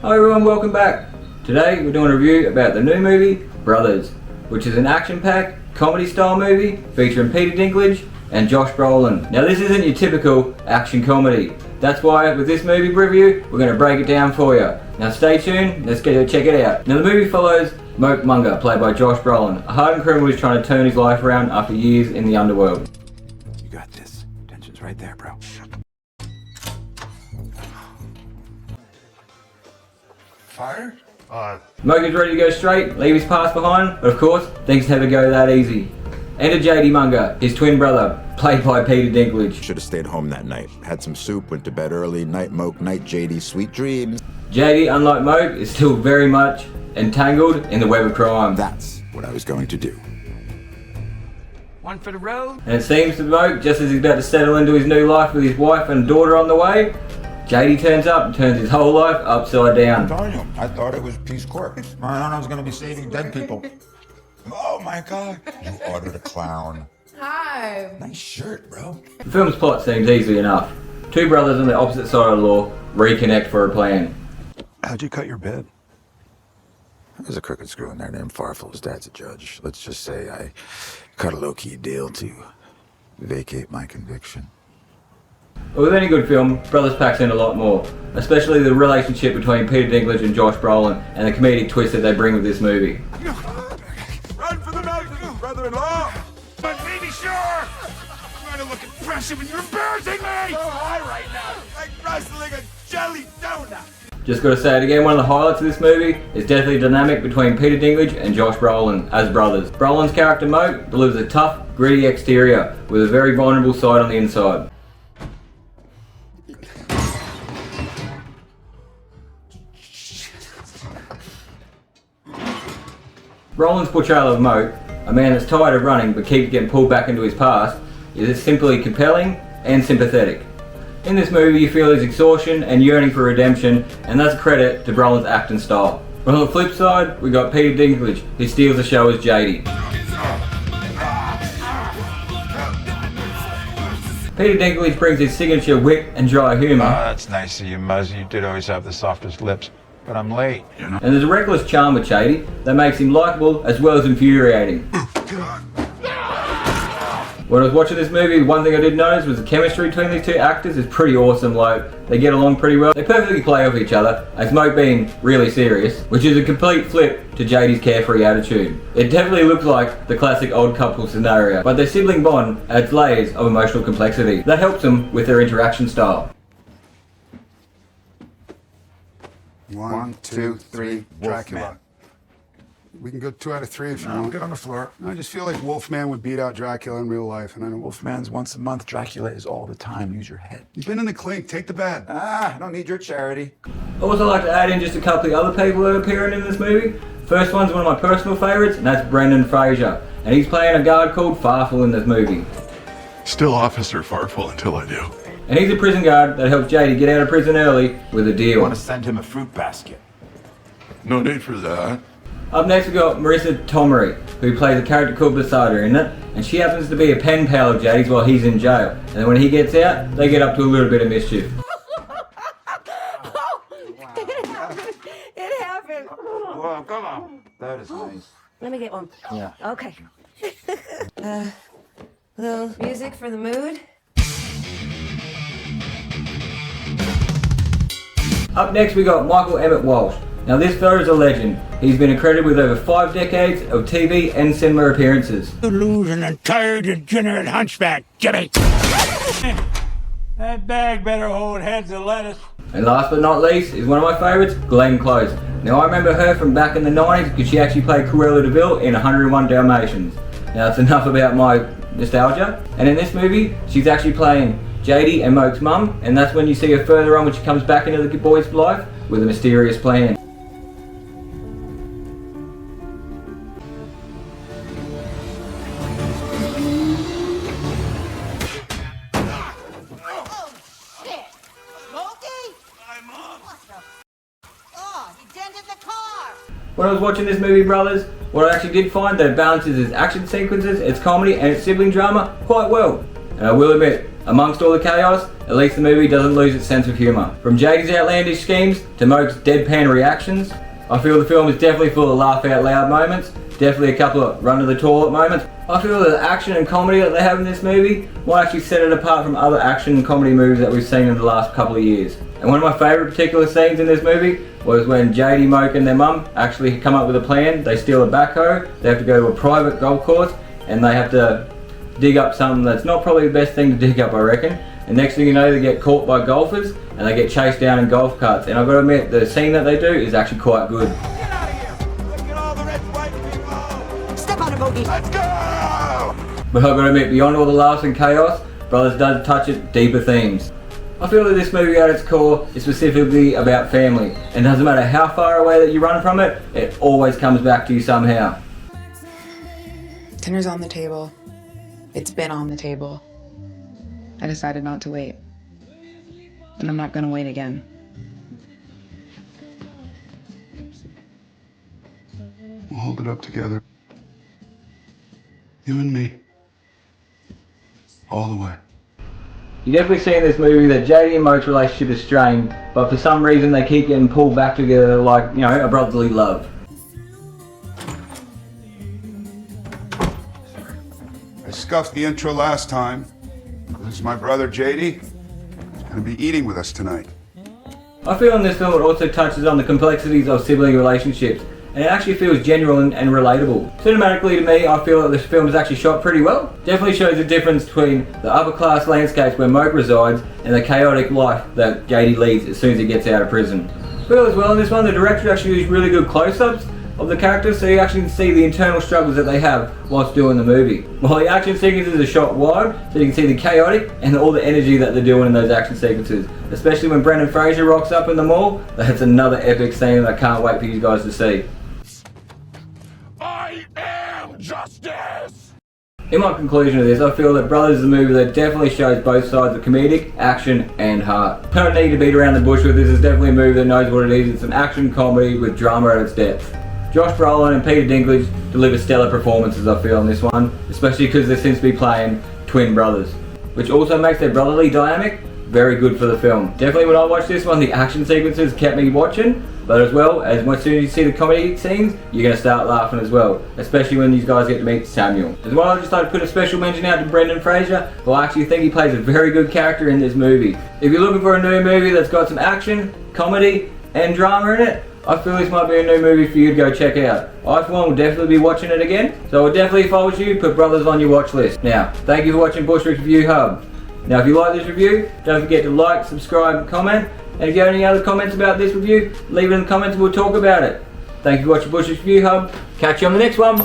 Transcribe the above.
Hi everyone, welcome back. Today we're doing a review about the new movie, Brothers, which is an action-packed, comedy-style movie featuring Peter Dinklage and Josh Brolin. Now this isn't your typical action comedy. That's why with this movie review, we're going to break it down for you. Now stay tuned, let's get to check it out. Now the movie follows Moke Munger, played by Josh Brolin, a hardened criminal who's trying to turn his life around after years in the underworld. You got this. Tension's right there, bro. Fire? Moke is ready to go straight, leave his past behind, but of course, things never go that easy. Enter JD Munger, his twin brother, played by Peter Dinklage. Should have stayed home that night. Had some soup, went to bed early. Night Moke, night JD, sweet dreams. JD, unlike Moke, is still very much entangled in the web of crime. That's what I was going to do. One for the road? And it seems to Moke, just as he's about to settle into his new life with his wife and daughter on the way, JD turns up and turns his whole life upside down. I'm telling you, I thought it was Peace Corps. I thought I was going to be saving dead people. Oh my God. You ordered a clown. Hi. Nice shirt, bro. The film's plot seems easy enough. Two brothers on the opposite side of the law reconnect for a plan. How'd you cut your bed? There's a crooked screw in there named Farfel. His dad's a judge. Let's just say I cut a low-key deal to vacate my conviction. But with any good film, Brothers packs in a lot more, especially the relationship between Peter Dinklage and Josh Brolin and the comedic twist that they bring with this movie. Run for the mountains, brother-in-law! But baby, sure! I'm trying to look impressive and you're embarrassing me! So high right now, like wrestling a jelly donut! Just gotta say it again, one of the highlights of this movie is definitely the dynamic between Peter Dinklage and Josh Brolin as brothers. Brolin's character Moke delivers a tough, gritty exterior with a very vulnerable side on the inside. Brolin's portrayal of Moke, a man that's tired of running but keeps getting pulled back into his past, is simply compelling and sympathetic. In this movie you feel his exhaustion and yearning for redemption, and that's a credit to Brolin's acting style. But on the flip side, we got Peter Dinklage, who steals the show as JD. Peter Dinklage brings his signature wit and dry humour. That's nice of you, Muzz. You did always have the softest lips. But I'm late, you know? And there's a reckless charm with JD that makes him likeable as well as infuriating. When I was watching this movie, one thing I did notice was the chemistry between these two actors is pretty awesome. Like, they get along pretty well. They perfectly play off each other, as Moke being really serious, which is a complete flip to JD's carefree attitude. It definitely looks like the classic old couple scenario, but their sibling bond adds layers of emotional complexity that helps them with their interaction style. 1, 2, 3, Dracula. We can go 2 out of 3 if you want. Get on the floor. I just feel like Wolfman would beat out Dracula in real life, and I don't. Wolfman's once a month. Dracula is all the time. Use your head. You've been in the clink. Take the bat. I don't need your charity. I'd also like to add in just a couple of other people that are appearing in this movie. First one's one of my personal favourites, and that's Brendan Fraser. And he's playing a guard called Farfel in this movie. Still Officer Farfel until I do. And he's a prison guard that helps JD get out of prison early with a You deal. want to send him a fruit basket. No need for that. Up next we got Marissa Tomei, who plays a character called Basada in it, and she happens to be a pen pal of JD's while he's in jail. And then when he gets out, they get up to a little bit of mischief. It happened. Whoa, come on. That is nice. Let me get one. Yeah. Okay. Little music for the mood. Up next we got Michael Emmett Walsh. Now this fella's a legend. He's been accredited with over 5 decades of TV and cinema appearances. You lose an entire degenerate hunchback, Jimmy. That bag better hold heads of lettuce. And last but not least is one of my favourites, Glenn Close. Now I remember her from back in the 90s because she actually played Cruella de Vil in 101 Dalmatians. Now that's enough about my nostalgia. And in this movie, she's actually playing JD and Moke's mum, and that's when you see her further on when she comes back into the boy's life with a mysterious plan. When I was watching this movie, brothers, what I actually did find that it balances its action sequences, its comedy and its sibling drama quite well. And I will admit, amongst all the chaos, at least the movie doesn't lose its sense of humour. From JD's outlandish schemes to Moke's deadpan reactions, I feel the film is definitely full of laugh out loud moments, definitely a couple of run to the toilet moments. I feel that the action and comedy that they have in this movie might actually set it apart from other action and comedy movies that we've seen in the last couple of years. And one of my favourite particular scenes in this movie was when JD, Moke and their mum actually come up with a plan. They steal a backhoe, they have to go to a private golf course, and they have to dig up something that's not probably the best thing to dig up, I reckon. And next thing you know, they get caught by golfers and they get chased down in golf carts. And I've got to admit, the scene that they do is actually quite good. Get out of here! Look at all the red white people! Step on a bogey. Let's go! But I've got to admit, beyond all the laughs and chaos, Brothers does touch at deeper themes. I feel that this movie at its core is specifically about family, and doesn't matter how far away that you run from it, it always comes back to you somehow. Dinner's on the table. It's been on the table. I decided not to wait. And I'm not gonna wait again. We'll hold it up together. You and me. All the way. You definitely see in this movie that JD and Moke's relationship is strained, but for some reason they keep getting pulled back together like, you know, a brotherly love. I scuffed the intro last time. This is my brother JD. He's gonna be eating with us tonight. I feel in this film it also touches on the complexities of sibling relationships, and it actually feels genuine and relatable. Cinematically to me, I feel that this film is actually shot pretty well. Definitely shows the difference between the upper class landscapes where Moke resides and the chaotic life that JD leads as soon as he gets out of prison. I feel as well in this one, the director actually used really good close-ups of the characters, so you actually can see the internal struggles that they have whilst doing the movie. While the action sequences are shot wide, so you can see the chaotic and all the energy that they're doing in those action sequences. Especially when Brendan Fraser rocks up in the mall, that's another epic scene that I can't wait for you guys to see. I am justice! In my conclusion of this, I feel that Brothers is a movie that definitely shows both sides of comedic, action and heart. I don't need to beat around the bush with this, is definitely a movie that knows what it is. It's an action comedy with drama at its depth. Josh Brolin and Peter Dinklage deliver stellar performances, I feel, in this one, especially because they seem to be playing twin brothers, which also makes their brotherly dynamic very good for the film. Definitely when I watched this one, the action sequences kept me watching, but as well, as soon as you see the comedy scenes, you're going to start laughing as well, especially when these guys get to meet Samuel. As well, I'd just like to put a special mention out to Brendan Fraser, who I actually think he plays a very good character in this movie. If you're looking for a new movie that's got some action, comedy, and drama in it, I feel this might be a new movie for you to go check out. I for one will definitely be watching it again, so I would definitely, if I was you, put Brothers on your watch list. Now, thank you for watching Bushwick Review Hub. Now if you like this review, don't forget to like, subscribe and comment, and if you have any other comments about this review, leave it in the comments and we'll talk about it. Thank you for watching Bushwick Review Hub. Catch you on the next one.